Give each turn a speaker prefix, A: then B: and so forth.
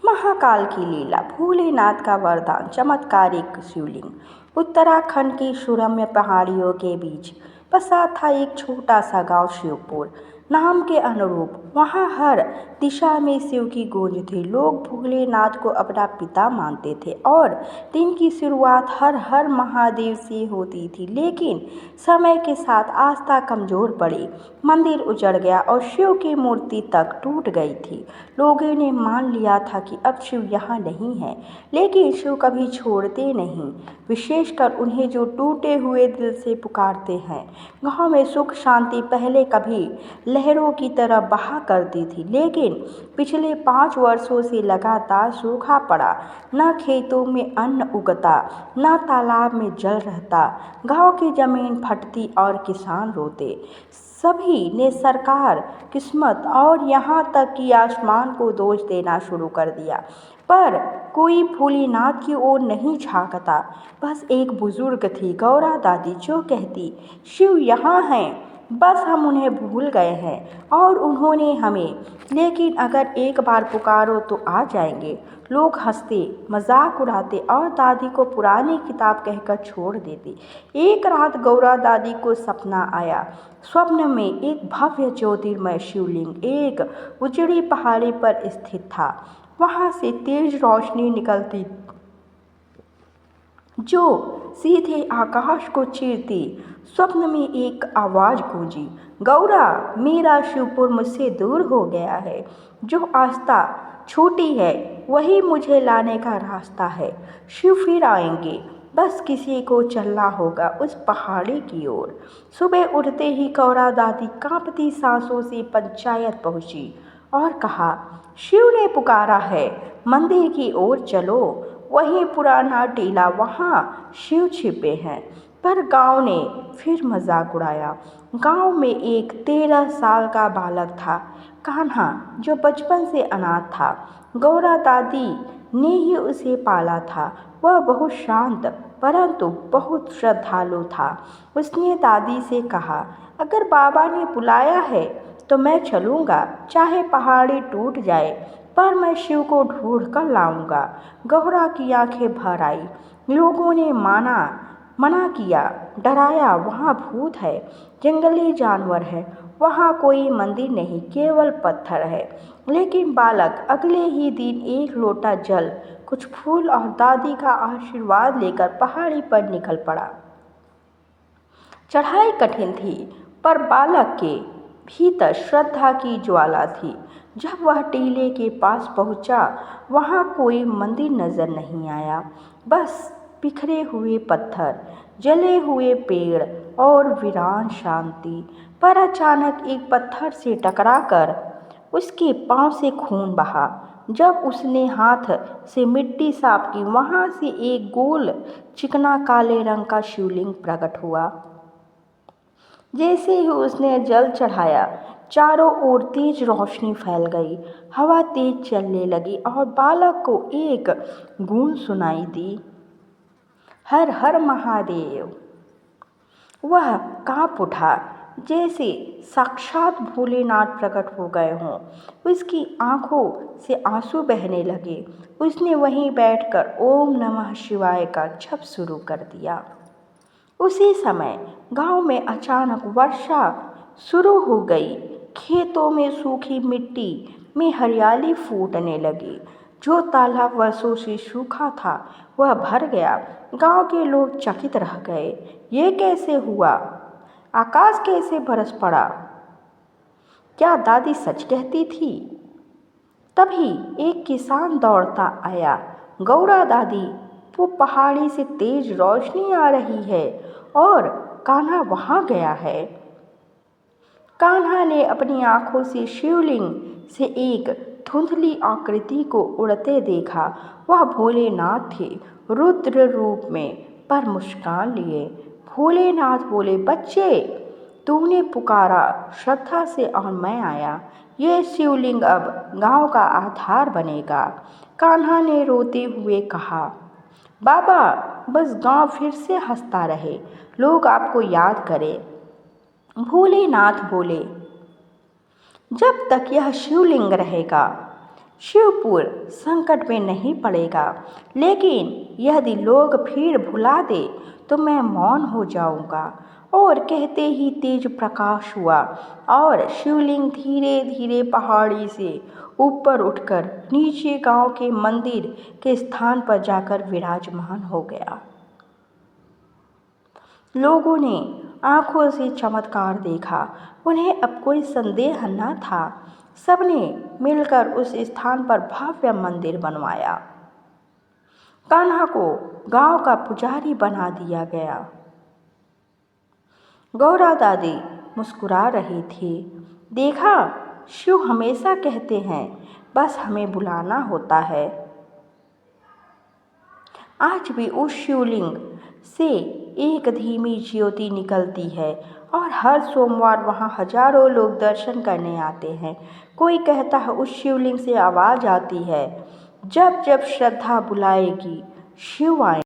A: महाकाल की लीला, भोलेनाथ का वरदान, चमत्कारिक शिवलिंग। उत्तराखंड की सुरम्य पहाड़ियों के बीच बसा था एक छोटा सा गांव शिवपुर। नाम के अनुरूप वहां हर दिशा में शिव की गूंज थी। लोग भोलेनाथ को अपना पिता मानते थे और दिन की शुरुआत हर हर महादेव से होती थी। लेकिन समय के साथ आस्था कमजोर पड़ी, मंदिर उजड़ गया और शिव की मूर्ति तक टूट गई थी। लोगों ने मान लिया था कि अब शिव यहाँ नहीं है, लेकिन शिव कभी छोड़ते नहीं, विशेषकर उन्हें जो टूटे हुए दिल से पुकारते हैं। गांव में सुख शांति पहले कभी लहरों की तरह बहा करती थी, लेकिन पिछले 5 वर्षों से लगातार सूखा पड़ा। न खेतों में अन्न उगता, न तालाब में जल रहता। गांव की जमीन फटती और किसान रोते। सभी ने सरकार, किस्मत और यहाँ तक कि आसमान को दोष देना शुरू कर दिया, पर कोई भोलेनाथ की ओर नहीं झांकता। बस एक बुजुर्ग थी, गौरा दादी, जो कहती, शिव यहाँ हैं, बस हम उन्हें भूल गए हैं और उन्होंने हमें, लेकिन अगर एक बार पुकारो तो आ जाएंगे। लोग हंसते, मजाक उड़ाते और दादी को पुरानी किताब कहकर छोड़ देते। एक रात गौरा दादी को सपना आया। स्वप्न में एक भव्य ज्योतिर्मय शिवलिंग एक उजड़ी पहाड़ी पर स्थित था। वहां से तेज रोशनी निकलती जो सीधे आकाश को चीरती। स्वप्न में एक आवाज गूंजी, गौरा, मेरा शिवपुर मुझसे दूर हो गया है। जो आस्था छूटी है वही मुझे लाने का रास्ता है। शिव फिर आएंगे, बस किसी को चलना होगा उस पहाड़ी की ओर। सुबह उठते ही गौरा दादी कांपती सांसों से पंचायत पहुंची और कहा, शिव ने पुकारा है, मंदिर की ओर चलो। वही पुराना टीला, वहाँ शिव छिपे हैं। पर गांव ने फिर मजाक उड़ाया। गांव में एक 13 साल का बालक था, कान्हा, जो बचपन से अनाथ था। गौरा दादी ने ही उसे पाला था। वह बहुत शांत परंतु बहुत श्रद्धालु था। उसने दादी से कहा, अगर बाबा ने बुलाया है तो मैं चलूँगा, चाहे पहाड़ी टूट जाए, पर मैं शिव को ढूंढ कर लाऊंगा। गौरा की आंखें भर आई। लोगों ने मना किया, डराया, वहाँ भूत है, जंगली जानवर है, वहाँ कोई मंदिर नहीं, केवल पत्थर है। लेकिन बालक अगले ही दिन एक लोटा जल, कुछ फूल और दादी का आशीर्वाद लेकर पहाड़ी पर निकल पड़ा। चढ़ाई कठिन थी, पर बालक के भीतर श्रद्धा की ज्वाला थी। जब वह टीले के पास पहुंचा, वहां कोई मंदिर नजर नहीं आया, बस बिखरे हुए पत्थर, जले हुए पेड़ और वीरान शांति। पर अचानक एक पत्थर से टकराकर उसके पांव से खून बहा। जब उसने हाथ से मिट्टी साफ की, वहां से एक गोल चिकना काले रंग का शिवलिंग प्रकट हुआ। जैसे ही उसने जल चढ़ाया, चारों ओर तेज रोशनी फैल गई, हवा तेज चलने लगी और बालक को एक गूंज सुनाई दी, हर हर महादेव। वह कांप उठा, जैसे साक्षात भोलेनाथ प्रकट हो गए हों। उसकी आंखों से आंसू बहने लगे। उसने वहीं बैठकर ओम नमः शिवाय का जप शुरू कर दिया। उसी समय गांव में अचानक वर्षा शुरू हो गई। खेतों में सूखी मिट्टी में हरियाली फूटने लगी। जो तालाब वर्षों से सूखा था वह भर गया। गांव के लोग चकित रह गए। ये कैसे हुआ? आकाश कैसे बरस पड़ा? क्या दादी सच कहती थी? तभी एक किसान दौड़ता आया, गौरा दादी, वो पहाड़ी से तेज रोशनी आ रही है और कान्हा वहां गया है। कान्हा ने अपनी आंखों से शिवलिंग से एक धुंधली आकृति को उड़ते देखा। वह भोलेनाथ थे, रुद्र रूप में, पर मुस्कान लिए। भोलेनाथ बोले, बच्चे, तूने पुकारा श्रद्धा से और मैं आया। ये शिवलिंग अब गांव का आधार बनेगा। कान्हा ने रोते हुए कहा, बाबा, बस गांव फिर से हंसता रहे, लोग आपको याद करें। भोलेनाथ बोले, जब तक यह शिवलिंग रहेगा शिवपुर संकट में नहीं पड़ेगा, लेकिन यदि लोग भीड़ भुला दे तो मैं मौन हो जाऊंगा। और कहते ही तेज प्रकाश हुआ और शिवलिंग धीरे धीरे पहाड़ी से ऊपर उठकर नीचे गांव के मंदिर के स्थान पर जाकर विराजमान हो गया। लोगों ने आंखों से चमत्कार देखा। उन्हें अब कोई संदेह न था। सबने मिलकर उस स्थान पर भव्य मंदिर बनवाया। कान्हा को गांव का पुजारी बना दिया गया। गौरा दादी मुस्कुरा रही थी। देखा, शिव हमेशा कहते हैं, बस हमें बुलाना होता है। आज भी उस शिवलिंग से एक धीमी ज्योति निकलती है और हर सोमवार वहाँ हजारों लोग दर्शन करने आते हैं। कोई कहता है उस शिवलिंग से आवाज़ आती है, जब जब श्रद्धा बुलाएगी शिव आए।